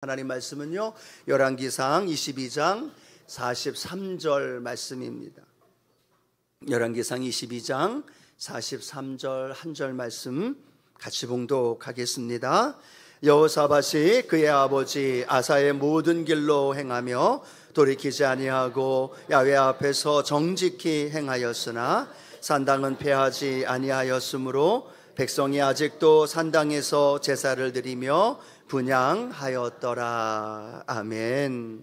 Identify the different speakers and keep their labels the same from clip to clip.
Speaker 1: 하나님 말씀은요, 열왕기상 22장 43절 말씀입니다. 열왕기상 22장 43절 한 절 말씀 같이 봉독하겠습니다. 여호사밧이 그의 아버지 아사의 모든 길로 행하며 돌이키지 아니하고 야훼 앞에서 정직히 행하였으나 산당은 폐하지 아니하였으므로 백성이 아직도 산당에서 제사를 드리며 분향하였더라. 아멘.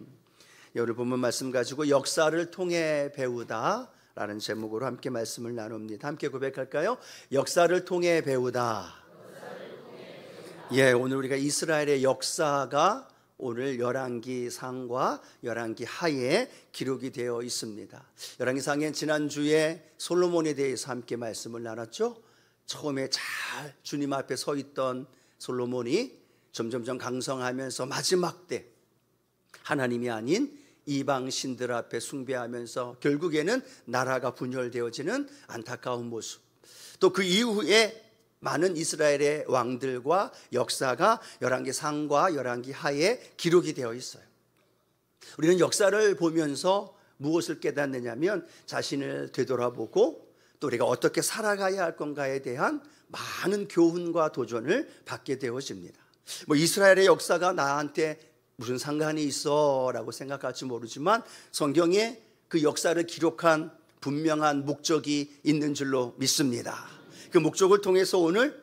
Speaker 1: 오늘 본문 말씀 가지고 역사를 통해 배우다 라는 제목으로 함께 말씀을 나눕니다. 함께 고백할까요? 역사를 통해 배우다. 오늘 우리가 이스라엘의 역사가 오늘 열왕기상과 열왕기하에 기록이 되어 있습니다. 열왕기상엔 지난주에 솔로몬에 대해서 함께 말씀을 나눴죠. 처음에 잘 주님 앞에 서 있던 솔로몬이 점점점 강성하면서 마지막 때 하나님이 아닌 이방 신들 앞에 숭배하면서 결국에는 나라가 분열되어지는 안타까운 모습, 또 그 이후에 많은 이스라엘의 왕들과 역사가 열왕기상과 열왕기하에 기록이 되어 있어요. 우리는 역사를 보면서 무엇을 깨닫느냐면 자신을 되돌아보고 또 우리가 어떻게 살아가야 할 건가에 대한 많은 교훈과 도전을 받게 되어집니다. 이스라엘의 역사가 나한테 무슨 상관이 있어 라고 생각할지 모르지만 성경에 그 역사를 기록한 분명한 목적이 있는 줄로 믿습니다. 그 목적을 통해서 오늘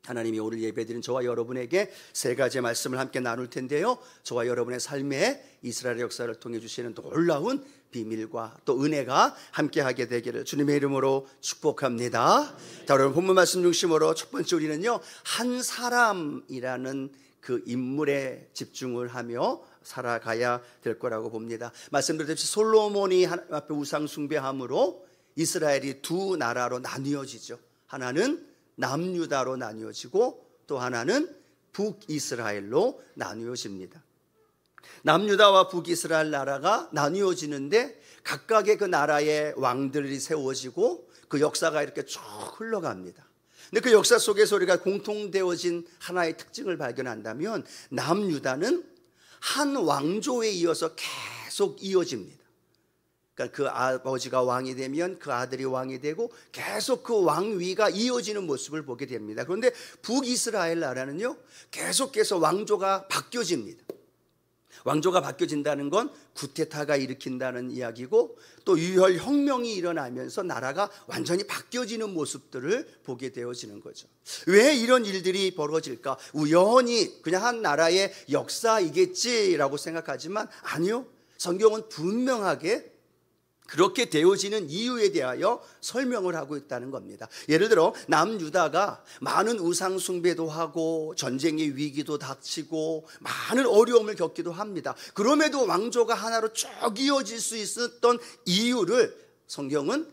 Speaker 1: 하나님이 오늘 예배드린 저와 여러분에게 세 가지 말씀을 함께 나눌 텐데요, 저와 여러분의 삶에 이스라엘의 역사를 통해 주시는 놀라운 비밀과 또 은혜가 함께하게 되기를 주님의 이름으로 축복합니다. 자, 여러분 본문 말씀 중심으로 첫 번째 우리는요, 한 사람이라는 그 인물에 집중을 하며 살아가야 될 거라고 봅니다. 말씀드렸듯이 솔로몬이 하나님 앞에 우상 숭배함으로 이스라엘이 두 나라로 나뉘어지죠. 하나는 남유다로 나뉘어지고 또 하나는 북이스라엘로 나뉘어집니다. 남유다와 북이스라엘 나라가 나뉘어지는데 각각의 그 나라의 왕들이 세워지고 그 역사가 이렇게 쭉 흘러갑니다. 근데 그 역사 속에서 우리가 공통되어진 하나의 특징을 발견한다면 남유다는 한 왕조에 이어서 계속 이어집니다. 그러니까 그 아버지가 왕이 되면 그 아들이 왕이 되고 계속 그 왕위가 이어지는 모습을 보게 됩니다. 그런데 북이스라엘 나라는요, 계속해서 왕조가 바뀌어집니다. 왕조가 바뀌어진다는 건 구테타가 일으킨다는 이야기고 또 유혈혁명이 일어나면서 나라가 완전히 바뀌어지는 모습들을 보게 되어지는 거죠. 왜 이런 일들이 벌어질까? 우연히 그냥 한 나라의 역사이겠지라고 생각하지만 아니요, 성경은 분명하게 그렇게 되어지는 이유에 대하여 설명을 하고 있다는 겁니다. 예를 들어 남유다가 많은 우상 숭배도 하고 전쟁의 위기도 닥치고 많은 어려움을 겪기도 합니다. 그럼에도 왕조가 하나로 쭉 이어질 수 있었던 이유를 성경은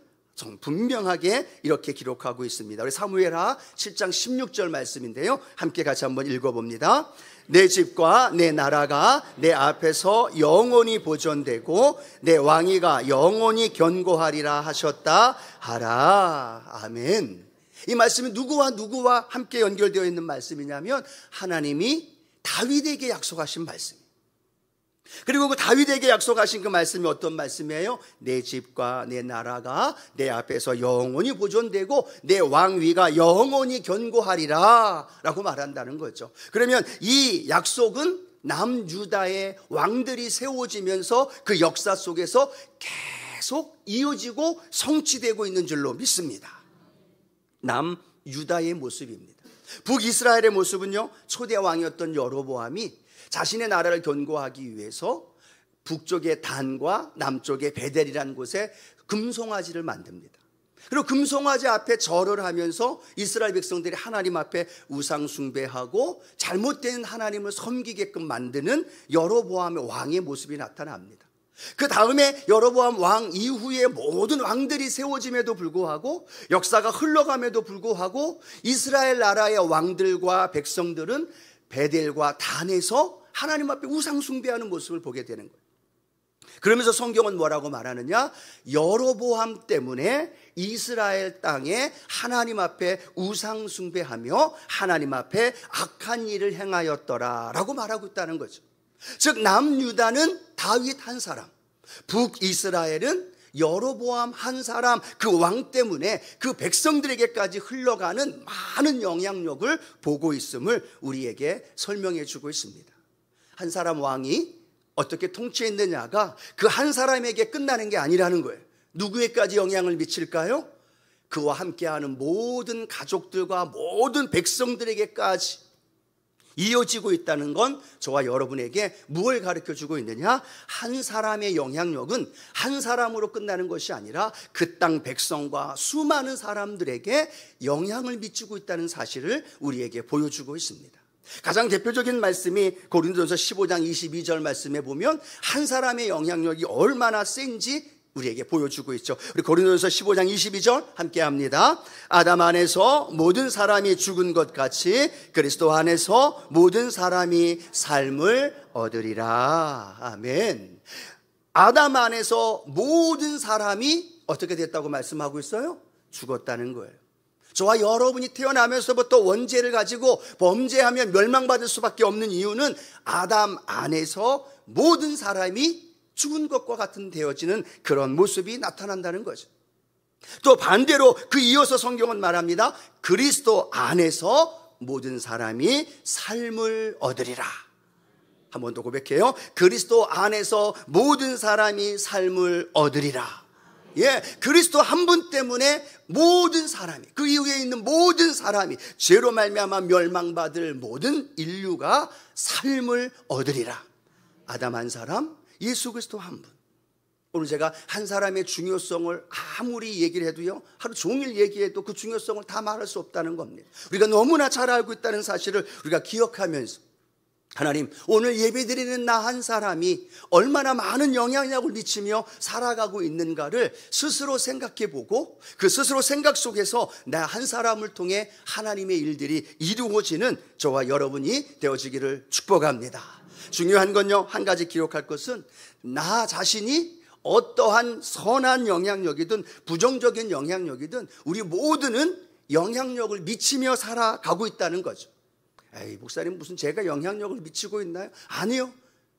Speaker 1: 분명하게 이렇게 기록하고 있습니다. 우리 사무엘하 7장 16절 말씀인데요, 함께 같이 한번 읽어봅니다. 내 집과 내 나라가 내 앞에서 영원히 보존되고 내 왕위가 영원히 견고하리라 하셨다 하라. 아멘. 이 말씀이 누구와 함께 연결되어 있는 말씀이냐면 하나님이 다윗에게 약속하신 말씀이에요. 그리고 그 다윗에게 약속하신 그 말씀이 어떤 말씀이에요? 내 집과 내 나라가 내 앞에서 영원히 보존되고 내 왕위가 영원히 견고하리라 라고 말한다는 거죠. 그러면 이 약속은 남유다의 왕들이 세워지면서 그 역사 속에서 계속 이어지고 성취되고 있는 줄로 믿습니다. 남유다의 모습입니다. 북이스라엘의 모습은요, 초대 왕이었던 여로보암이 자신의 나라를 견고하기 위해서 북쪽의 단과 남쪽의 베델이라는 곳에 금송아지를 만듭니다. 그리고 금송아지 앞에 절을 하면서 이스라엘 백성들이 하나님 앞에 우상 숭배하고 잘못된 하나님을 섬기게끔 만드는 여로보암의 왕의 모습이 나타납니다. 그 다음에 여로보암 왕 이후에 모든 왕들이 세워짐에도 불구하고 역사가 흘러감에도 불구하고 이스라엘 나라의 왕들과 백성들은 베델과 단에서 하나님 앞에 우상 숭배하는 모습을 보게 되는 거예요. 그러면서 성경은 뭐라고 말하느냐? 여로보암 때문에 이스라엘 땅에 하나님 앞에 우상 숭배하며 하나님 앞에 악한 일을 행하였더라 라고 말하고 있다는 거죠. 즉 남유다는 다윗 한 사람, 북이스라엘은 여로보암 한 사람, 그 왕 때문에 그 백성들에게까지 흘러가는 많은 영향력을 보고 있음을 우리에게 설명해 주고 있습니다. 한 사람 왕이 어떻게 통치했느냐가 그 한 사람에게 끝나는 게 아니라는 거예요. 누구에까지 영향을 미칠까요? 그와 함께하는 모든 가족들과 모든 백성들에게까지 이어지고 있다는 건 저와 여러분에게 무엇을 가르쳐 주고 있느냐? 한 사람의 영향력은 한 사람으로 끝나는 것이 아니라 그 땅 백성과 수많은 사람들에게 영향을 미치고 있다는 사실을 우리에게 보여주고 있습니다. 가장 대표적인 말씀이 고린도전서 15장 22절 말씀에 보면 한 사람의 영향력이 얼마나 센지 우리에게 보여주고 있죠. 우리 고린도전서 15장 22절 함께 합니다. 아담 안에서 모든 사람이 죽은 것 같이 그리스도 안에서 모든 사람이 삶을 얻으리라. 아멘. 아담 안에서 모든 사람이 어떻게 됐다고 말씀하고 있어요? 죽었다는 거예요. 저와 여러분이 태어나면서부터 원죄를 가지고 범죄하면 멸망받을 수밖에 없는 이유는 아담 안에서 모든 사람이 죽은 것과 같은 되어지는 그런 모습이 나타난다는 거죠. 또 반대로 그 이어서 성경은 말합니다. 그리스도 안에서 모든 사람이 삶을 얻으리라. 한 번 더 고백해요. 그리스도 안에서 모든 사람이 삶을 얻으리라. 예, 그리스도 한 분 때문에 모든 사람이, 그 이후에 있는 모든 사람이 죄로 말미암아 멸망받을 모든 인류가 삶을 얻으리라. 아담 한 사람, 예수 그리스도 한 분. 오늘 제가 한 사람의 중요성을 아무리 얘기를 해도요, 하루 종일 얘기해도 그 중요성을 다 말할 수 없다는 겁니다. 우리가 너무나 잘 알고 있다는 사실을 우리가 기억하면서 하나님, 오늘 예배드리는 나 한 사람이 얼마나 많은 영향력을 미치며 살아가고 있는가를 스스로 생각해보고 그 스스로 생각 속에서 나 한 사람을 통해 하나님의 일들이 이루어지는 저와 여러분이 되어지기를 축복합니다. 중요한 건요, 한 가지 기록할 것은 나 자신이 어떠한 선한 영향력이든 부정적인 영향력이든 우리 모두는 영향력을 미치며 살아가고 있다는 거죠. 에이, 목사님 무슨 제가 영향력을 미치고 있나요? 아니요.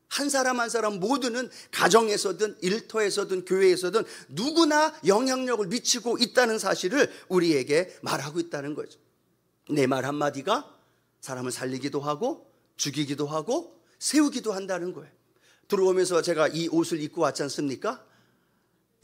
Speaker 1: 한 사람 한 사람 모두는 가정에서든 일터에서든 교회에서든 누구나 영향력을 미치고 있다는 사실을 우리에게 말하고 있다는 거죠. 내 말 한마디가 사람을 살리기도 하고 죽이기도 하고 세우기도 한다는 거예요. 들어오면서 제가 이 옷을 입고 왔지 않습니까?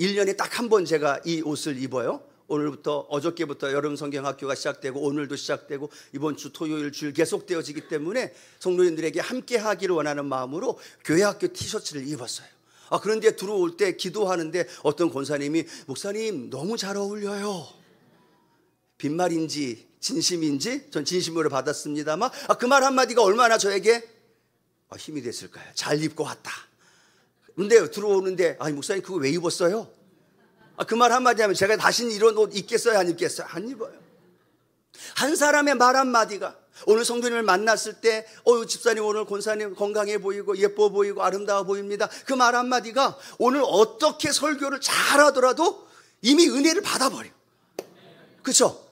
Speaker 1: 1년에 딱 한 번 제가 이 옷을 입어요. 오늘부터, 어저께부터 여름 성경학교가 시작되고 오늘도 시작되고 이번 주 토요일 주일 계속되어지기 때문에 성도님들에게 함께 하기를 원하는 마음으로 교회학교 티셔츠를 입었어요. 그런데 들어올 때 기도하는데 어떤 권사님이 목사님 너무 잘 어울려요. 빈말인지 진심인지 전 진심으로 받았습니다만 그 말 한마디가 얼마나 저에게 힘이 됐을까요? 잘 입고 왔다. 근데 들어오는데 아니 목사님 그거 왜 입었어요? 그 말 한마디 하면 제가 다시는 이런 옷 입겠어요? 안 입겠어요? 안 입어요. 한 사람의 말 한마디가 오늘 성도님을 만났을 때 집사님 오늘 권사님 건강해 보이고 예뻐 보이고 아름다워 보입니다. 그 말 한마디가 오늘 어떻게 설교를 잘하더라도 이미 은혜를 받아버려. 그렇죠?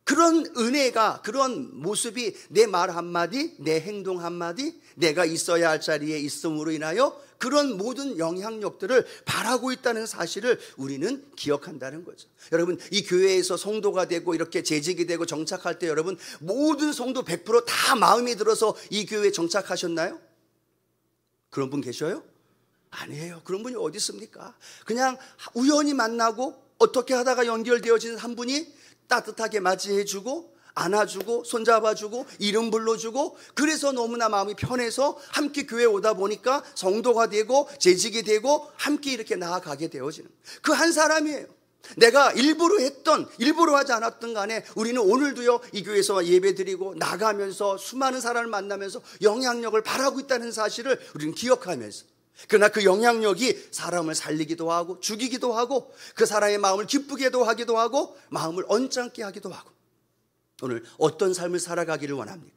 Speaker 1: 그런 은혜가, 그런 모습이 내 말 한마디, 내 행동 한마디, 내가 있어야 할 자리에 있음으로 인하여 그런 모든 영향력들을 바라고 있다는 사실을 우리는 기억한다는 거죠. 여러분, 이 교회에서 성도가 되고 이렇게 재직이 되고 정착할 때 여러분 모든 성도 100% 다 마음에 들어서 이 교회에 정착하셨나요? 그런 분 계셔요? 아니에요. 그런 분이 어디 있습니까? 그냥 우연히 만나고 어떻게 하다가 연결되어지는 한 분이 따뜻하게 맞이해주고 안아주고 손잡아주고 이름 불러주고 그래서 너무나 마음이 편해서 함께 교회에 오다 보니까 성도가 되고 재직이 되고 함께 이렇게 나아가게 되어지는 그 한 사람이에요. 내가 일부러 했던 일부러 하지 않았던 간에 우리는 오늘도요 이 교회에서 예배드리고 나가면서 수많은 사람을 만나면서 영향력을 발하고 있다는 사실을 우리는 기억하면서 그러나 그 영향력이 사람을 살리기도 하고 죽이기도 하고 그 사람의 마음을 기쁘게도 하기도 하고 마음을 언짢게 하기도 하고 오늘 어떤 삶을 살아가기를 원합니까?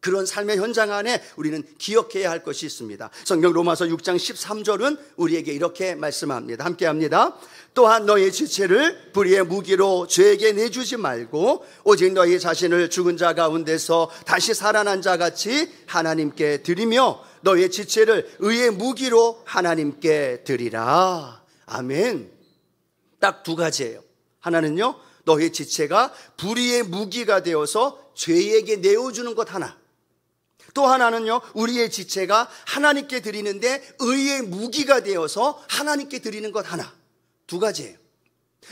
Speaker 1: 그런 삶의 현장 안에 우리는 기억해야 할 것이 있습니다. 성경 로마서 6장 13절은 우리에게 이렇게 말씀합니다. 함께 합니다. 또한 너의 지체를 불의의 무기로 죄에게 내주지 말고 오직 너희 자신을 죽은 자 가운데서 다시 살아난 자 같이 하나님께 드리며 너의 지체를 의의 무기로 하나님께 드리라. 아멘. 딱 두 가지예요. 하나는요, 너의 지체가 불의의 무기가 되어서 죄에게 내어주는 것 하나. 또 하나는요, 우리의 지체가 하나님께 드리는데 의의 무기가 되어서 하나님께 드리는 것 하나. 두 가지예요.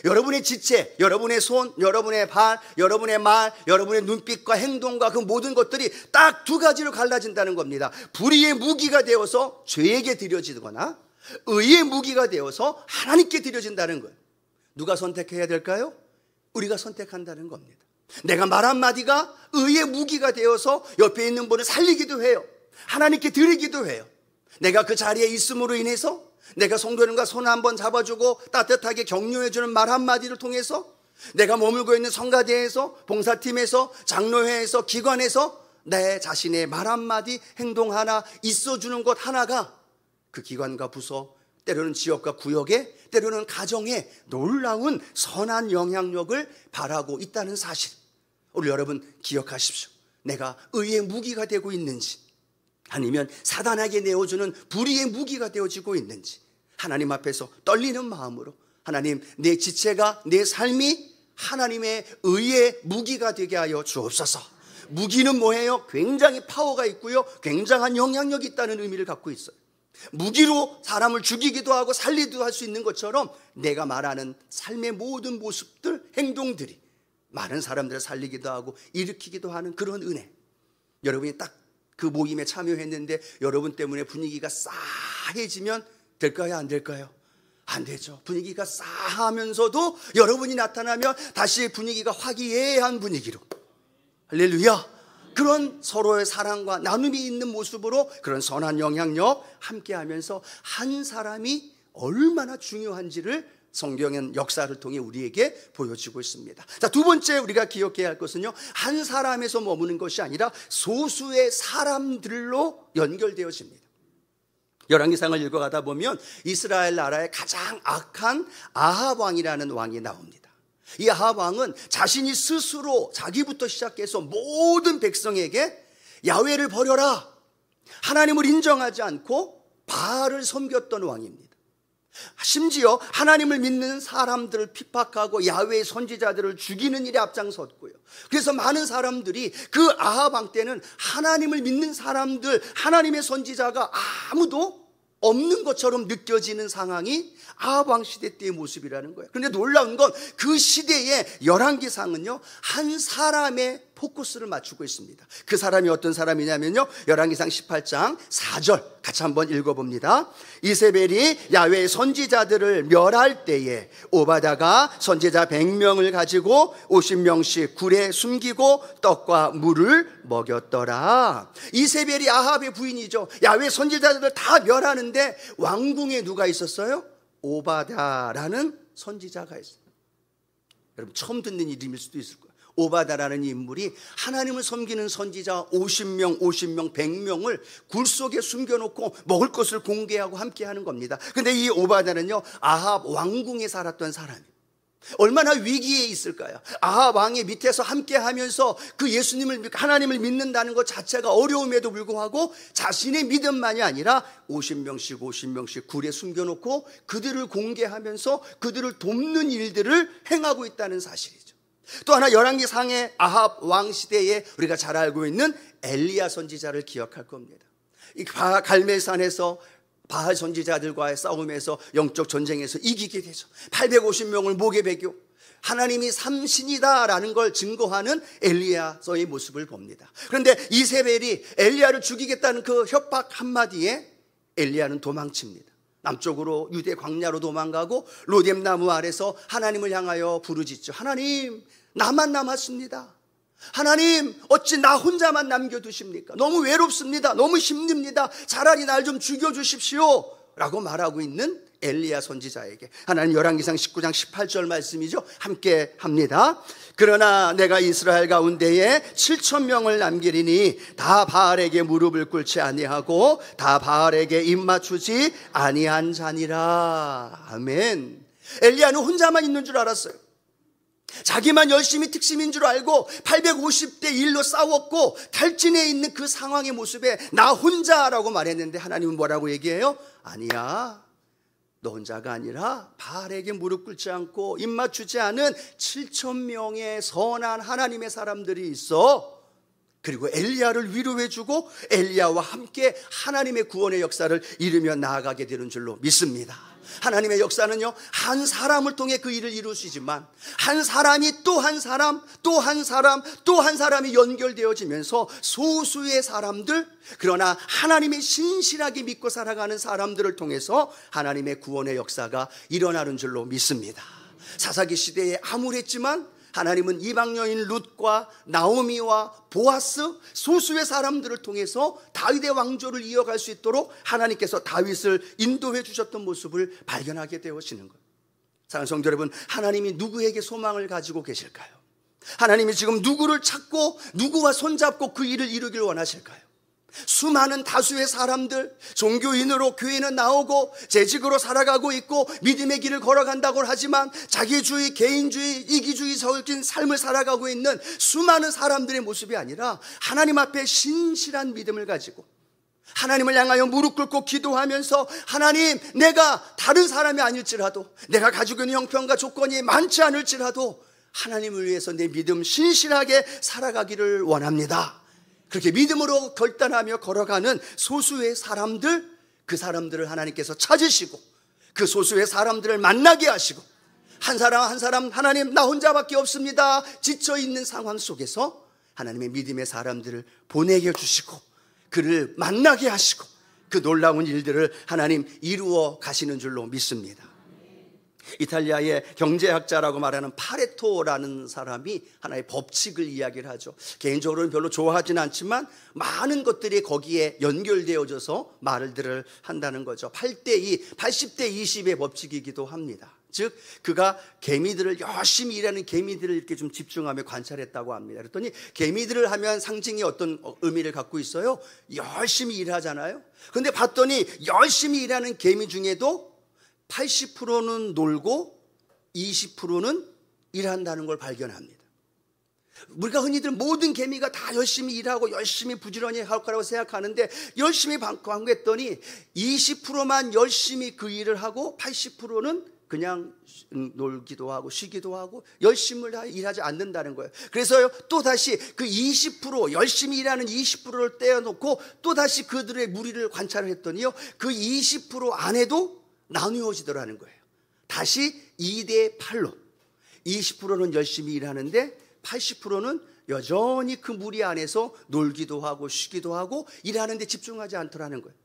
Speaker 1: 여러분의 지체, 여러분의 손, 여러분의 발, 여러분의 말, 여러분의 눈빛과 행동과 그 모든 것들이 딱 두 가지로 갈라진다는 겁니다. 불의의 무기가 되어서 죄에게 드려지거나 의의 무기가 되어서 하나님께 드려진다는 거예요. 누가 선택해야 될까요? 우리가 선택한다는 겁니다. 내가 말 한마디가 의의 무기가 되어서 옆에 있는 분을 살리기도 해요. 하나님께 드리기도 해요. 내가 그 자리에 있음으로 인해서 내가 성도님과 손 한번 잡아주고 따뜻하게 격려해주는 말 한마디를 통해서 내가 머물고 있는 성가대에서, 봉사팀에서, 장로회에서, 기관에서 내 자신의 말 한마디, 행동 하나, 있어주는 것 하나가 그 기관과 부서, 때로는 지역과 구역에, 때로는 가정에 놀라운 선한 영향력을 발하고 있다는 사실, 우리 여러분 기억하십시오. 내가 의의 무기가 되고 있는지, 아니면 사단에게 내어주는 불의의 무기가 되어지고 있는지, 하나님 앞에서 떨리는 마음으로, 하나님, 내 지체가, 내 삶이 하나님의 의의 무기가 되게 하여 주옵소서. 무기는 뭐예요? 굉장히 파워가 있고요, 굉장한 영향력이 있다는 의미를 갖고 있어요. 무기로 사람을 죽이기도 하고 살리기도 할 수 있는 것처럼 내가 말하는 삶의 모든 모습들, 행동들이 많은 사람들을 살리기도 하고 일으키기도 하는 그런 은혜. 여러분이 딱 그 모임에 참여했는데 여러분 때문에 분위기가 싸해지면 될까요? 안 될까요? 안 되죠. 분위기가 싸하면서도 여러분이 나타나면 다시 분위기가 화기애애한 분위기로, 할렐루야, 그런 서로의 사랑과 나눔이 있는 모습으로 그런 선한 영향력 함께하면서 한 사람이 얼마나 중요한지를 성경의 역사를 통해 우리에게 보여주고 있습니다. 자, 두 번째 우리가 기억해야 할 것은요, 한 사람에서 머무는 것이 아니라 소수의 사람들로 연결되어집니다. 열왕기상을 읽어가다 보면 이스라엘 나라의 가장 악한 아합 왕이라는 왕이 나옵니다. 이 아합 왕은 자신이 스스로 자기부터 시작해서 모든 백성에게 야훼를 버려라, 하나님을 인정하지 않고 바알을 섬겼던 왕입니다. 심지어 하나님을 믿는 사람들을 핍박하고 야훼의 선지자들을 죽이는 일에 앞장섰고요. 그래서 많은 사람들이 그 아합 왕 때는 하나님을 믿는 사람들, 하나님의 선지자가 아무도 없는 것처럼 느껴지는 상황이 아합 왕 시대 때의 모습이라는 거예요. 그런데 놀라운 건 그 시대의 열왕기상은요, 한 사람의 포커스를 맞추고 있습니다. 그 사람이 어떤 사람이냐면요, 열왕기상 18장 4절 같이 한번 읽어봅니다. 이세벨이 야훼의 선지자들을 멸할 때에 오바다가 선지자 100명을 가지고 50명씩 굴에 숨기고 떡과 물을 먹였더라. 이세벨이 아합의 부인이죠. 야훼 선지자들을 다 멸하는데 왕궁에 누가 있었어요? 오바다라는 선지자가 있어요. 여러분 처음 듣는 이름일 수도 있을 거예요. 오바다라는 인물이 하나님을 섬기는 선지자 50명, 100명을 굴 속에 숨겨놓고 먹을 것을 공개하고 함께하는 겁니다. 근데 이 오바다는요, 아합 왕궁에 살았던 사람이에요. 얼마나 위기에 있을까요? 아합 왕의 밑에서 함께하면서 그 예수님을, 하나님을 믿는다는 것 자체가 어려움에도 불구하고 자신의 믿음만이 아니라 50명씩 굴에 숨겨놓고 그들을 공개하면서 그들을 돕는 일들을 행하고 있다는 사실이죠. 또 하나 열왕기상의 아합 왕 시대에 우리가 잘 알고 있는 엘리야 선지자를 기억할 겁니다. 이 갈멜산에서 바알 선지자들과의 싸움에서, 영적 전쟁에서 이기게 되죠. 850명을 목에 베고 하나님이 삼신이다라는 걸 증거하는 엘리야서의 모습을 봅니다. 그런데 이세벨이 엘리야를 죽이겠다는 그 협박 한마디에 엘리야는 도망칩니다. 남쪽으로 유대 광야로 도망가고 로뎀나무 아래서 하나님을 향하여 부르짖죠. 하나님, 나만 남았습니다. 하나님, 어찌 나 혼자만 남겨두십니까? 너무 외롭습니다. 너무 힘듭니다. 차라리 날 좀 죽여주십시오 라고 말하고 있는 엘리야 선지자에게 하나님 열왕기상 19장 18절 말씀이죠. 함께 합니다. 그러나 내가 이스라엘 가운데에 7,000명을 남기리니 다 바알에게 무릎을 꿇지 아니하고 다 바알에게 입맞추지 아니한 자니라. 아멘. 엘리야는 혼자만 있는 줄 알았어요. 자기만 열심히 특심인 줄 알고 850대 1로 싸웠고 탈진해 있는 그 상황의 모습에 나 혼자라고 말했는데 하나님은 뭐라고 얘기해요? 아니야, 너 혼자가 아니라 바알에게 무릎 꿇지 않고 입맞추지 않은 7,000명의 선한 하나님의 사람들이 있어. 그리고 엘리야를 위로해주고 엘리야와 함께 하나님의 구원의 역사를 이루며 나아가게 되는 줄로 믿습니다. 하나님의 역사는요, 한 사람을 통해 그 일을 이루시지만 한 사람이 또 한 사람, 또 한 사람, 또 한 사람이 연결되어지면서 소수의 사람들, 그러나 하나님의 신실하게 믿고 살아가는 사람들을 통해서 하나님의 구원의 역사가 일어나는 줄로 믿습니다. 사사기 시대에 암울했지만 하나님은 이방 여인 룻과 나오미와 보아스, 소수의 사람들을 통해서 다윗의 왕조를 이어갈 수 있도록 하나님께서 다윗을 인도해 주셨던 모습을 발견하게 되어지는 거예요. 사랑하는 성도 여러분, 하나님이 누구에게 소망을 가지고 계실까요? 하나님이 지금 누구를 찾고 누구와 손잡고 그 일을 이루길 원하실까요? 수많은 다수의 사람들, 종교인으로 교회는 나오고 재직으로 살아가고 있고 믿음의 길을 걸어간다고 하지만 자기주의, 개인주의, 이기주의 섞인 삶을 살아가고 있는 수많은 사람들의 모습이 아니라 하나님 앞에 신실한 믿음을 가지고 하나님을 향하여 무릎 꿇고 기도하면서 하나님, 내가 다른 사람이 아닐지라도, 내가 가지고 있는 형편과 조건이 많지 않을지라도 하나님을 위해서 내 믿음 신실하게 살아가기를 원합니다. 그렇게 믿음으로 결단하며 걸어가는 소수의 사람들, 그 사람들을 하나님께서 찾으시고 그 소수의 사람들을 만나게 하시고 한 사람 한 사람, 하나님 나 혼자밖에 없습니다, 지쳐있는 상황 속에서 하나님의 믿음의 사람들을 보내게 주시고 그를 만나게 하시고 그 놀라운 일들을 하나님 이루어 가시는 줄로 믿습니다. 이탈리아의 경제학자라고 말하는 파레토라는 사람이 하나의 법칙을 이야기를 하죠. 개인적으로는 별로 좋아하지는 않지만 많은 것들이 거기에 연결되어져서 말들을 한다는 거죠. 8대2, 80대 20의 법칙이기도 합니다. 즉 그가 개미들을, 열심히 일하는 개미들을 이렇게 좀 집중하며 관찰했다고 합니다. 그랬더니 개미들을 하면 상징이 어떤 의미를 갖고 있어요? 열심히 일하잖아요. 그런데 봤더니 열심히 일하는 개미 중에도 80%는 놀고 20%는 일한다는 걸 발견합니다. 우리가 흔히들 모든 개미가 다 열심히 일하고 열심히 부지런히 할 거라고 생각하는데 열심히 방구했더니 20%만 열심히 그 일을 하고 80%는 그냥 놀기도 하고 쉬기도 하고 열심히 일하지 않는다는 거예요. 그래서 또다시 그 20%, 열심히 일하는 20%를 떼어놓고 또다시 그들의 무리를 관찰을 했더니요, 그 20% 안에도 나누어지더라는 거예요. 다시 2대 8로 20%는 열심히 일하는데 80%는 여전히 그 무리 안에서 놀기도 하고 쉬기도 하고 일하는 데 집중하지 않더라는 거예요.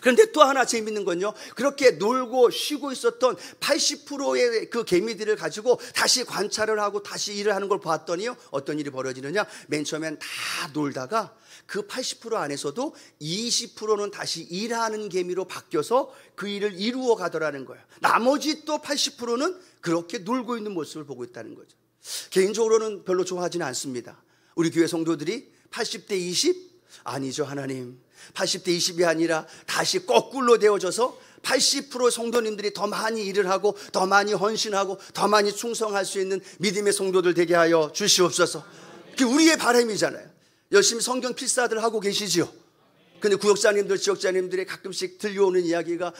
Speaker 1: 그런데 또 하나 재밌는 건요, 그렇게 놀고 쉬고 있었던 80%의 그 개미들을 가지고 다시 관찰을 하고 다시 일을 하는 걸 봤더니요, 어떤 일이 벌어지느냐, 맨 처음엔 다 놀다가 그 80% 안에서도 20%는 다시 일하는 개미로 바뀌어서 그 일을 이루어 가더라는 거예요. 나머지 또 80%는 그렇게 놀고 있는 모습을 보고 있다는 거죠. 개인적으로는 별로 좋아하지는 않습니다. 우리 교회 성도들이 80대 20? 아니죠. 하나님, 80대 20이 아니라 다시 거꾸로 되어져서 80% 성도님들이 더 많이 일을 하고 더 많이 헌신하고 더 많이 충성할 수 있는 믿음의 성도들 되게 하여 주시옵소서. 그게 우리의 바람이잖아요. 열심히 성경 필사들 하고 계시지요. 근데 구역장님들, 지역장님들이 가끔씩 들려오는 이야기가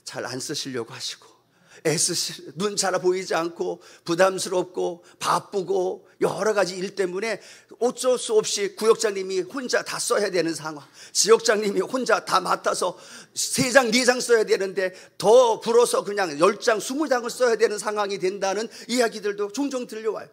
Speaker 1: 잘 안 쓰시려고 하시고 눈 잘 보이지 않고 부담스럽고 바쁘고 여러 가지 일 때문에 어쩔 수 없이 구역장님이 혼자 다 써야 되는 상황, 지역장님이 혼자 다 맡아서 3장 4장 써야 되는데 더 불어서 그냥 10장 20장을 써야 되는 상황이 된다는 이야기들도 종종 들려와요.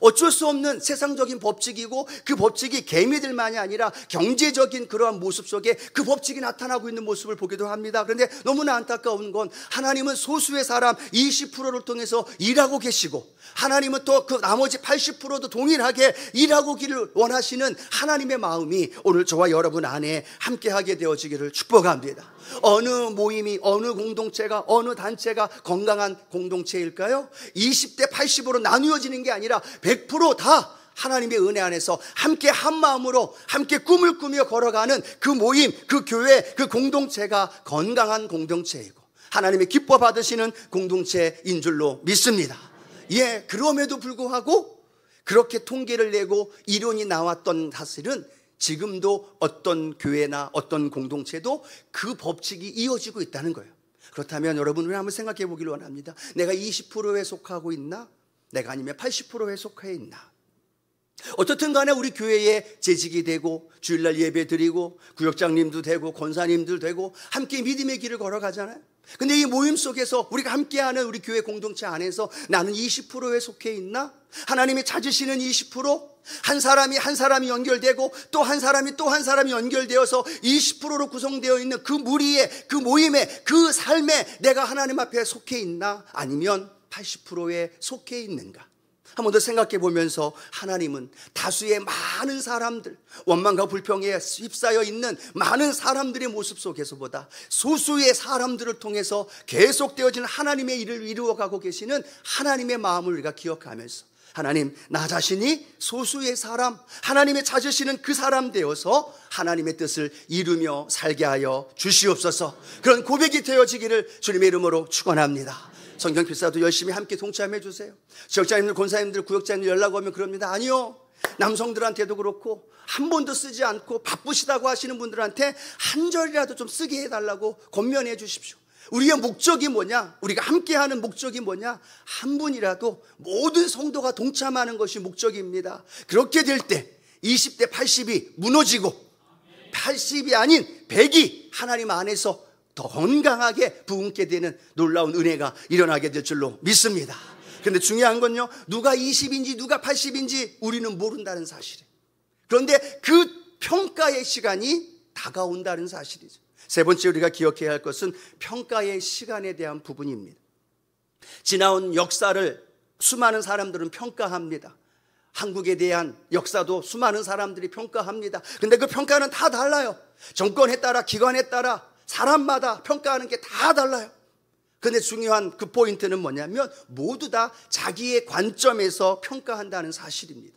Speaker 1: 어쩔 수 없는 세상적인 법칙이고, 그 법칙이 개미들만이 아니라 경제적인 그러한 모습 속에 그 법칙이 나타나고 있는 모습을 보기도 합니다. 그런데 너무나 안타까운 건 하나님은 소수의 사람 20%를 통해서 일하고 계시고, 하나님은 또 그 나머지 80%도 동일하게 일하고기를 원하시는 하나님의 마음이 오늘 저와 여러분 안에 함께하게 되어지기를 축복합니다. 어느 모임이, 어느 공동체가, 어느 단체가 건강한 공동체일까요? 20대 80으로 나누어지는 게 아니라 100% 다 하나님의 은혜 안에서 함께 한 마음으로 함께 꿈을 꾸며 걸어가는 그 모임, 그 교회, 그 공동체가 건강한 공동체이고 하나님의 기뻐 받으시는 공동체인 줄로 믿습니다. 예, 그럼에도 불구하고 그렇게 통계를 내고 이론이 나왔던 사실은 지금도 어떤 교회나 어떤 공동체도 그 법칙이 이어지고 있다는 거예요. 그렇다면 여러분, 우리 한번 생각해 보기를 원합니다. 내가 20%에 속하고 있나? 내가 아니면 80%에 속해 있나? 어떻든 간에 우리 교회에 재직이 되고 주일날 예배 드리고 구역장님도 되고 권사님들 되고 함께 믿음의 길을 걸어가잖아요. 근데 이 모임 속에서 우리가 함께하는 우리 교회 공동체 안에서 나는 20%에 속해 있나? 하나님이 찾으시는 20%? 한 사람이 연결되고 또 한 사람이 연결되어서 20%로 구성되어 있는 그 무리에, 그 모임에, 그 삶에 내가 하나님 앞에 속해 있나? 아니면 80%에 속해 있는가? 한 번 더 생각해 보면서 하나님은 다수의 많은 사람들, 원망과 불평에 휩싸여 있는 많은 사람들의 모습 속에서보다 소수의 사람들을 통해서 계속되어지는 하나님의 일을 이루어가고 계시는 하나님의 마음을 우리가 기억하면서, 하나님, 나 자신이 소수의 사람, 하나님의 찾으시는 그 사람 되어서 하나님의 뜻을 이루며 살게 하여 주시옵소서. 그런 고백이 되어지기를 주님의 이름으로 축원합니다. 성경 필사도 열심히 함께 동참해 주세요. 지역장님들, 권사님들, 구역장님들 연락 오면 그럽니다. 아니요, 남성들한테도 그렇고 한 번도 쓰지 않고 바쁘시다고 하시는 분들한테 한 절이라도 좀 쓰게 해달라고 권면해 주십시오. 우리의 목적이 뭐냐? 우리가 함께하는 목적이 뭐냐? 한 분이라도 모든 성도가 동참하는 것이 목적입니다. 그렇게 될 때 20대 80이 무너지고 80이 아닌 100이 하나님 안에서 더 건강하게 부흥케 되는 놀라운 은혜가 일어나게 될 줄로 믿습니다. 그런데 중요한 건요, 누가 20인지 누가 80인지 우리는 모른다는 사실이에요. 그런데 그 평가의 시간이 다가온다는 사실이죠. 세 번째 우리가 기억해야 할 것은 평가의 시간에 대한 부분입니다. 지나온 역사를 수많은 사람들은 평가합니다. 한국에 대한 역사도 수많은 사람들이 평가합니다. 그런데 그 평가는 다 달라요. 정권에 따라, 기관에 따라 사람마다 평가하는 게 다 달라요. 그런데 중요한 그 포인트는 뭐냐면 모두 다 자기의 관점에서 평가한다는 사실입니다.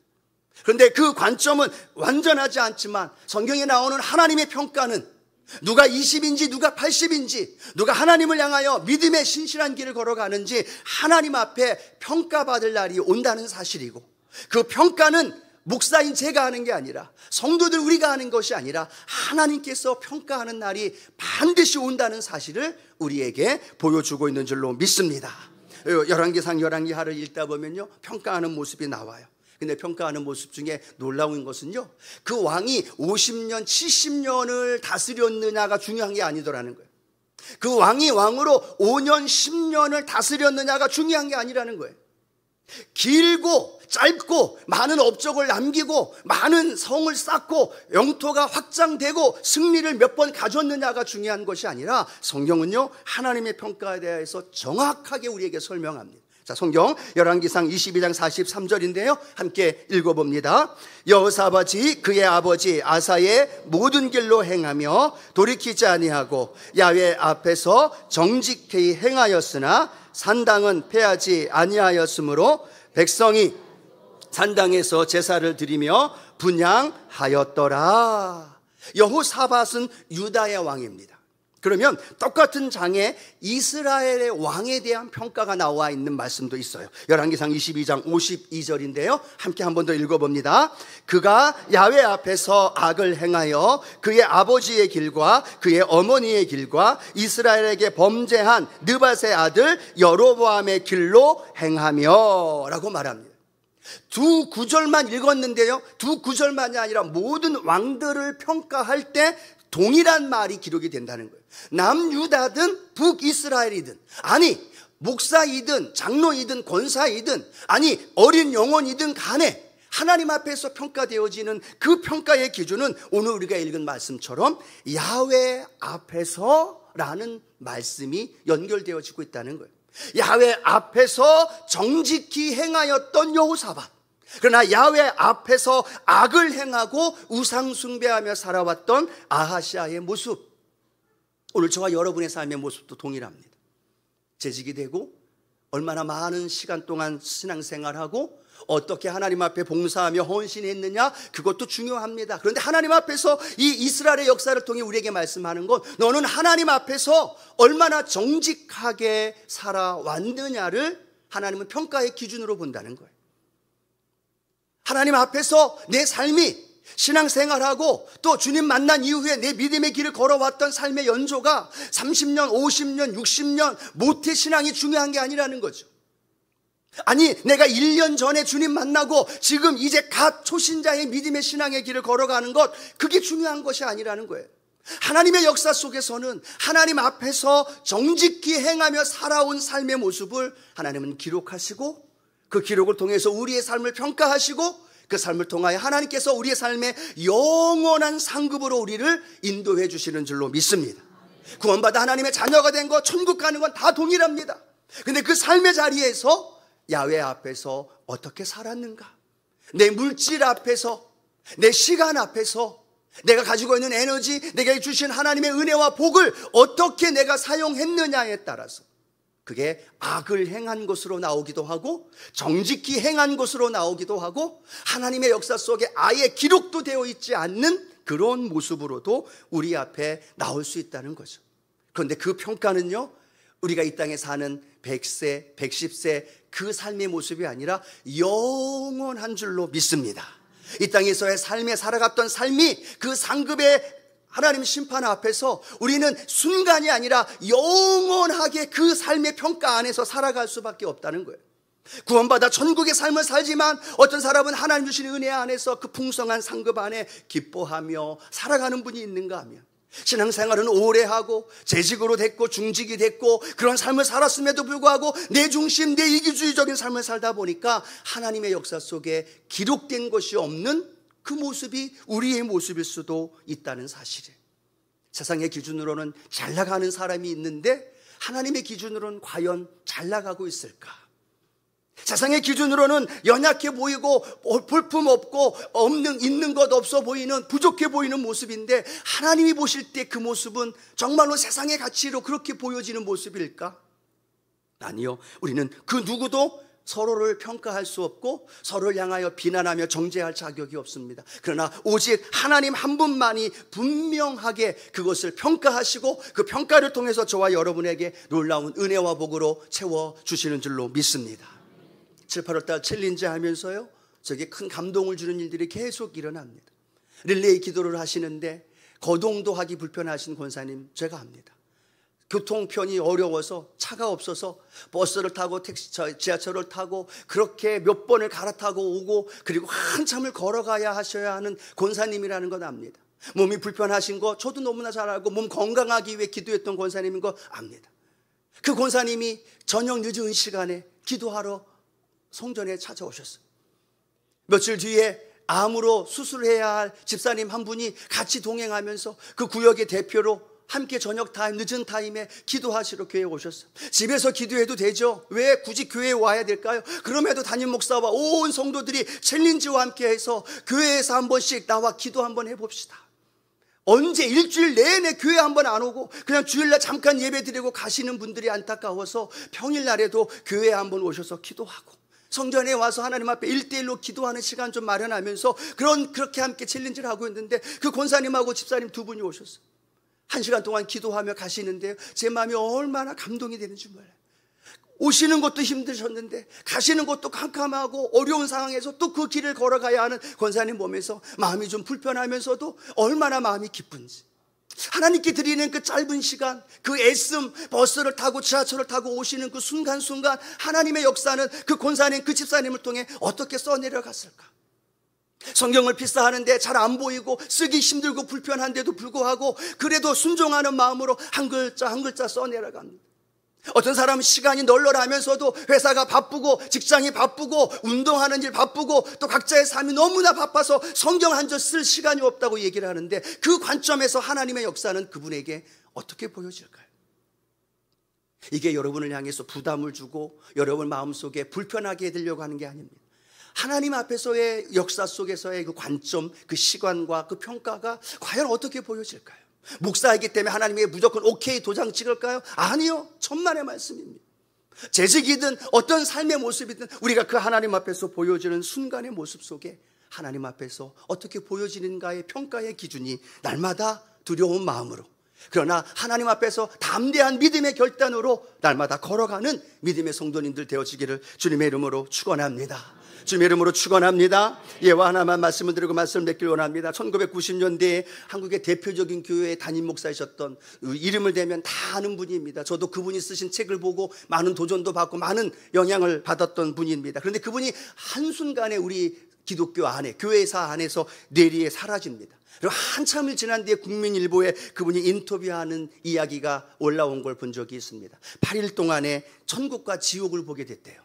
Speaker 1: 그런데 그 관점은 완전하지 않지만 성경에 나오는 하나님의 평가는 누가 20인지 누가 80인지, 누가 하나님을 향하여 믿음의 신실한 길을 걸어가는지 하나님 앞에 평가받을 날이 온다는 사실이고, 그 평가는 목사인 제가 하는 게 아니라, 성도들 우리가 하는 것이 아니라 하나님께서 평가하는 날이 반드시 온다는 사실을 우리에게 보여주고 있는 줄로 믿습니다. 열왕기상 열왕기하를 읽다 보면요, 평가하는 모습이 나와요. 근데 평가하는 모습 중에 놀라운 것은요, 그 왕이 50년, 70년을 다스렸느냐가 중요한 게 아니더라는 거예요. 그 왕이 왕으로 5년, 10년을 다스렸느냐가 중요한 게 아니라는 거예요. 길고 짧고 많은 업적을 남기고 많은 성을 쌓고 영토가 확장되고 승리를 몇 번 가졌느냐가 중요한 것이 아니라, 성경은요, 하나님의 평가에 대해서 정확하게 우리에게 설명합니다. 자, 성경 열왕기상 22장 43절인데요. 함께 읽어봅니다. 여호사밧이 그의 아버지 아사의 모든 길로 행하며 돌이키지 아니하고 야훼 앞에서 정직히 행하였으나 산당은 패하지 아니하였으므로 백성이 산당에서 제사를 드리며 분향하였더라. 여호사밧은 유다의 왕입니다. 그러면 똑같은 장에 이스라엘의 왕에 대한 평가가 나와 있는 말씀도 있어요. 열왕기상 22장 52절인데요. 함께 한 번 더 읽어봅니다. 그가 야훼 앞에서 악을 행하여 그의 아버지의 길과 그의 어머니의 길과 이스라엘에게 범죄한 느밧의 아들 여로보암의 길로 행하며 라고 말합니다. 두 구절만 읽었는데요, 두 구절만이 아니라 모든 왕들을 평가할 때 동일한 말이 기록이 된다는 거예요. 남유다든 북이스라엘이든, 아니 목사이든 장로이든 권사이든, 아니 어린 영혼이든 간에 하나님 앞에서 평가되어지는 그 평가의 기준은 오늘 우리가 읽은 말씀처럼 야훼 앞에서라는 말씀이 연결되어지고 있다는 거예요. 야훼 앞에서 정직히 행하였던 여호사밧, 그러나 야훼 앞에서 악을 행하고 우상 숭배하며 살아왔던 아하시아의 모습, 오늘 저와 여러분의 삶의 모습도 동일합니다. 재직이 되고 얼마나 많은 시간 동안 신앙생활하고 어떻게 하나님 앞에 봉사하며 헌신했느냐, 그것도 중요합니다. 그런데 하나님 앞에서 이 이스라엘의 역사를 통해 우리에게 말씀하는 건, 너는 하나님 앞에서 얼마나 정직하게 살아왔느냐를 하나님은 평가의 기준으로 본다는 거예요. 하나님 앞에서 내 삶이, 신앙생활하고 또 주님 만난 이후에 내 믿음의 길을 걸어왔던 삶의 연조가 30년, 50년, 60년 모태신앙이 중요한 게 아니라는 거죠. 아니 내가 1년 전에 주님 만나고 지금 이제 갓 초신자의 믿음의 신앙의 길을 걸어가는 것, 그게 중요한 것이 아니라는 거예요. 하나님의 역사 속에서는 하나님 앞에서 정직히 행하며 살아온 삶의 모습을 하나님은 기록하시고, 그 기록을 통해서 우리의 삶을 평가하시고, 그 삶을 통하여 하나님께서 우리의 삶에 영원한 상급으로 우리를 인도해 주시는 줄로 믿습니다. 구원받아 하나님의 자녀가 된 것, 천국 가는 건 다 동일합니다. 근데 그 삶의 자리에서 야훼 앞에서 어떻게 살았는가, 내 물질 앞에서, 내 시간 앞에서, 내가 가지고 있는 에너지, 내게 주신 하나님의 은혜와 복을 어떻게 내가 사용했느냐에 따라서 그게 악을 행한 것으로 나오기도 하고 정직히 행한 것으로 나오기도 하고 하나님의 역사 속에 아예 기록도 되어 있지 않는 그런 모습으로도 우리 앞에 나올 수 있다는 거죠. 그런데 그 평가는요, 우리가 이 땅에 사는 100세, 110세 그 삶의 모습이 아니라 영원한 줄로 믿습니다. 이 땅에서의 삶에 살아갔던 삶이 그 상급의 하나님 심판 앞에서 우리는 순간이 아니라 영원하게 그 삶의 평가 안에서 살아갈 수밖에 없다는 거예요. 구원받아 천국의 삶을 살지만 어떤 사람은 하나님 주신 은혜 안에서 그 풍성한 상급 안에 기뻐하며 살아가는 분이 있는가 하면, 신앙생활은 오래 하고 재직으로 됐고 중직이 됐고 그런 삶을 살았음에도 불구하고 내 중심, 내 이기주의적인 삶을 살다 보니까 하나님의 역사 속에 기록된 것이 없는 그 모습이 우리의 모습일 수도 있다는 사실이에요. 세상의 기준으로는 잘 나가는 사람이 있는데 하나님의 기준으로는 과연 잘 나가고 있을까? 세상의 기준으로는 연약해 보이고 볼품 없고 있는 것 없어 보이는, 부족해 보이는 모습인데 하나님이 보실 때 그 모습은 정말로 세상의 가치로 그렇게 보여지는 모습일까? 아니요. 우리는 그 누구도 서로를 평가할 수 없고 서로를 향하여 비난하며 정죄할 자격이 없습니다. 그러나 오직 하나님 한 분만이 분명하게 그것을 평가하시고 그 평가를 통해서 저와 여러분에게 놀라운 은혜와 복으로 채워주시는 줄로 믿습니다. 7, 8월달 챌린지 하면서요, 저게 큰 감동을 주는 일들이 계속 일어납니다. 릴레이 기도를 하시는데 거동도 하기 불편하신 권사님 제가 합니다. 교통편이 어려워서 차가 없어서 버스를 타고 지하철을 타고 그렇게 몇 번을 갈아타고 오고 그리고 한참을 걸어가야 하셔야 하는 권사님이라는 건 압니다. 몸이 불편하신 거 저도 너무나 잘 알고 몸 건강하기 위해 기도했던 권사님인 거 압니다. 그 권사님이 저녁 늦은 시간에 기도하러 성전에 찾아오셨어요. 며칠 뒤에 암으로 수술해야 할 집사님 한 분이 같이 동행하면서 그 구역의 대표로 함께 저녁 타임, 늦은 타임에 기도하시러 교회에 오셨어요. 집에서 기도해도 되죠. 왜 굳이 교회에 와야 될까요? 그럼에도 담임 목사와 온 성도들이 챌린지와 함께해서 교회에서 한 번씩 나와 기도 한번 해봅시다. 언제 일주일 내내 교회 한번 안 오고 그냥 주일날 잠깐 예배 드리고 가시는 분들이 안타까워서 평일날에도 교회에 한번 오셔서 기도하고 성전에 와서 하나님 앞에 1대1로 기도하는 시간 좀 마련하면서 그렇게 함께 챌린지를 하고 있는데 그 권사님하고 집사님 두 분이 오셨어요. 1시간 동안 기도하며 가시는데요, 제 마음이 얼마나 감동이 되는지 몰라요. 오시는 것도 힘드셨는데 가시는 것도 캄캄하고 어려운 상황에서 또 그 길을 걸어가야 하는 권사님 보면서 마음이 좀 불편하면서도 얼마나 마음이 기쁜지, 하나님께 드리는 그 짧은 시간, 그 애씀, 버스를 타고 지하철을 타고 오시는 그 순간순간 하나님의 역사는 그 권사님, 그 집사님을 통해 어떻게 써내려갔을까? 성경을 필사하는데 잘 안 보이고 쓰기 힘들고 불편한데도 불구하고 그래도 순종하는 마음으로 한 글자 한 글자 써내려갑니다. 어떤 사람은 시간이 널널하면서도 회사가 바쁘고 직장이 바쁘고 운동하는 일 바쁘고 또 각자의 삶이 너무나 바빠서 성경 한 절 쓸 시간이 없다고 얘기를 하는데, 그 관점에서 하나님의 역사는 그분에게 어떻게 보여질까요? 이게 여러분을 향해서 부담을 주고 여러분 마음속에 불편하게 해드리려고 하는 게 아닙니다. 하나님 앞에서의 역사 속에서의 그 관점, 그 시간과 그 평가가 과연 어떻게 보여질까요? 목사이기 때문에 하나님이 무조건 오케이 도장 찍을까요? 아니요, 천만의 말씀입니다. 재직이든 어떤 삶의 모습이든 우리가 그 하나님 앞에서 보여지는 순간의 모습 속에 하나님 앞에서 어떻게 보여지는가의 평가의 기준이 날마다 두려운 마음으로, 그러나 하나님 앞에서 담대한 믿음의 결단으로 날마다 걸어가는 믿음의 성도님들 되어지기를 주님의 이름으로 축원합니다. 주님의 이름으로 축원합니다. 예와 하나만 말씀을 드리고 말씀을 맺길 원합니다. 1990년대에 한국의 대표적인 교회의 담임 목사이셨던, 이름을 대면 다 아는 분입니다. 저도 그분이 쓰신 책을 보고 많은 도전도 받고 많은 영향을 받았던 분입니다. 그런데 그분이 한순간에 우리 기독교 안에, 교회사 안에서 뇌리에 사라집니다. 그리고 한참을 지난 뒤에 국민일보에 그분이 인터뷰하는 이야기가 올라온 걸 본 적이 있습니다. 8일 동안에 천국과 지옥을 보게 됐대요.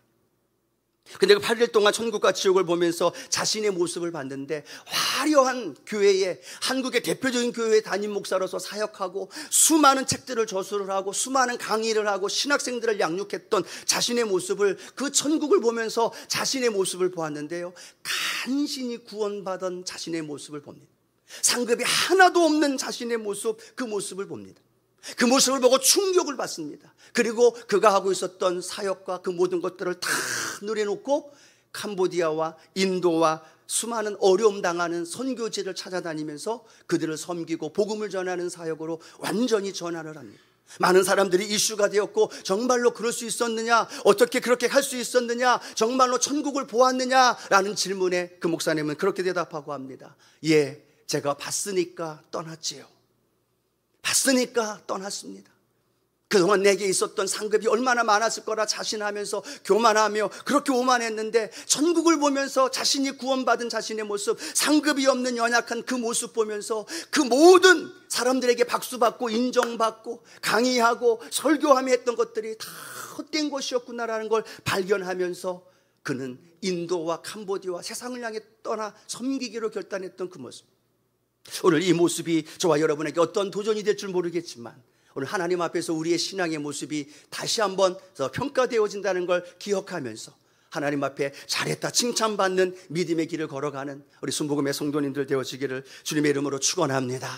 Speaker 1: 근데 그 8일 동안 천국과 지옥을 보면서 자신의 모습을 봤는데, 화려한 교회에, 한국의 대표적인 교회의 담임 목사로서 사역하고 수많은 책들을 저술을 하고 수많은 강의를 하고 신학생들을 양육했던 자신의 모습을, 그 천국을 보면서 자신의 모습을 보았는데요, 간신히 구원받은 자신의 모습을 봅니다. 상급이 하나도 없는 자신의 모습, 그 모습을 봅니다. 그 모습을 보고 충격을 받습니다. 그리고 그가 하고 있었던 사역과 그 모든 것들을 다 누려놓고 캄보디아와 인도와 수많은 어려움 당하는 선교지를 찾아다니면서 그들을 섬기고 복음을 전하는 사역으로 완전히 전환을 합니다. 많은 사람들이 이슈가 되었고, 정말로 그럴 수 있었느냐, 어떻게 그렇게 할 수 있었느냐, 정말로 천국을 보았느냐라는 질문에 그 목사님은 그렇게 대답하고 합니다. 예, 제가 봤으니까 떠났지요. 봤으니까 떠났습니다. 그동안 내게 있었던 상급이 얼마나 많았을 거라 자신하면서 교만하며 그렇게 오만했는데, 천국을 보면서 자신이 구원받은 자신의 모습, 상급이 없는 연약한 그 모습 보면서 그 모든 사람들에게 박수받고 인정받고 강의하고 설교하며 했던 것들이 다 헛된 것이었구나라는 걸 발견하면서 그는 인도와 캄보디아와 세상을 향해 떠나 섬기기로 결단했던 그 모습. 오늘 이 모습이 저와 여러분에게 어떤 도전이 될 줄 모르겠지만, 오늘 하나님 앞에서 우리의 신앙의 모습이 다시 한번 평가되어진다는 걸 기억하면서 하나님 앞에 잘했다 칭찬받는 믿음의 길을 걸어가는 우리 순복음의 성도님들 되어지기를 주님의 이름으로 축원합니다.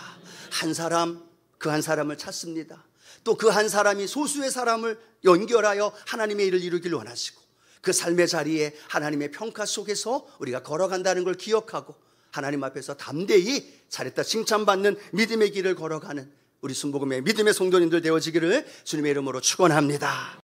Speaker 1: 한 사람, 그 한 사람을 찾습니다. 또 그 한 사람이 소수의 사람을 연결하여 하나님의 일을 이루길 원하시고, 그 삶의 자리에 하나님의 평가 속에서 우리가 걸어간다는 걸 기억하고 하나님 앞에서 담대히 잘했다 칭찬받는 믿음의 길을 걸어가는 우리 순복음의 믿음의 성도님들 되어지기를 주님의 이름으로 축원합니다.